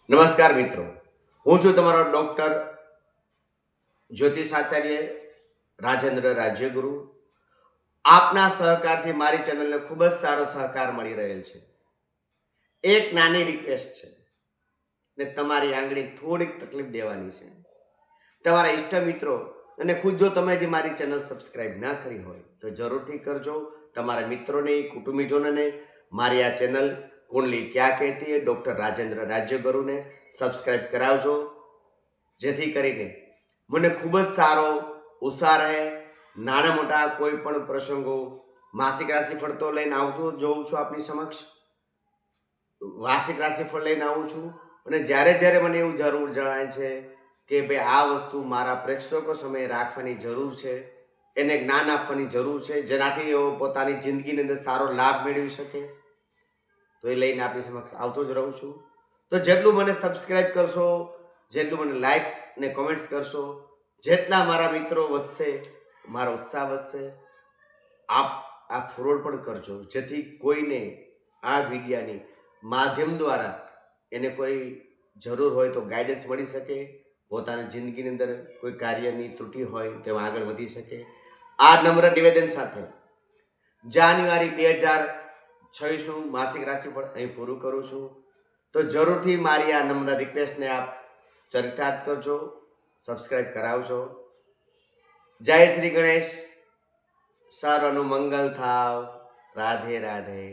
નમસ્કાર મિત્રો, હું છું તમારો ડૉક્ટર જ્યોતિષાચાર્ય રાજેન્દ્ર રાજ્યગુરુ. આપના સહકારથી મારી ચેનલને ખૂબ જ સારો સહકાર મળી રહેલ છે. એક નાની રિક્વેસ્ટ છે ને તમારી આંગળી થોડીક તકલીફ દેવાની છે. તમારા ઈષ્ટ મિત્રો અને ખુદ જો તમે જે મારી ચેનલ સબસ્ક્રાઈબ ના કરી હોય તો જરૂરથી કરજો. તમારા મિત્રોને, કુટુંબીજનોને મારી આ ચેનલ કુંડલી ક્યાં કહેતી હે ડૉક્ટર રાજેન્દ્ર રાજ્યગુરુને સબસ્ક્રાઈબ કરાવજો, જેથી કરીને મને ખૂબ જ સારો ઉત્સાહ રહે. નાના મોટા કોઈ પણ પ્રસંગો, માસિક રાશિફળ તો લઈને આવતું જોઉં છું આપની સમક્ષ, વાર્ષિક રાશિફળ લઈને આવું છું. અને જ્યારે જ્યારે મને એવું જરૂર જણાય છે કે ભાઈ આ વસ્તુ મારા પ્રેક્ષકો સમયે રાખવાની જરૂર છે, એને જ્ઞાન આપવાની જરૂર છે, જેનાથી એઓ પોતાની જિંદગીની અંદર સારો લાભ મેળવી શકે, તો એ લઈને આપણી સમક્ષ આવતો જ રહું છું. તો જેટલું મને સબસ્ક્રાઈબ કરશો, જેટલું મને લાઇક્સ ને કોમેન્ટ્સ કરશો, જેટલા મારા મિત્રો વધશે, મારો ઉત્સાહ વધશે. આપ આ ફોરવર્ડ પણ કરજો, જેથી કોઈને આ વિડીયાની માધ્યમ દ્વારા એને કોઈ જરૂર હોય તો ગાઈડન્સ મળી શકે, પોતાની જિંદગીની અંદર કોઈ કાર્યની ત્રુટિ હોય તેમાં આગળ વધી શકે. આ નમ્ર નિવેદન સાથે જાન્યુઆરી 2026નું માસિક રાશિફળ અહીં પૂરું કરું છું. તો જરૂરથી મારી આ નમ્ર રિક્વેસ્ટને આપ ચરિતાર્થ કરજો, સબસ્ક્રાઈબ કરાવજો. જય શ્રી ગણેશ. સર્વનું મંગલ થાવ. રાધે રાધે.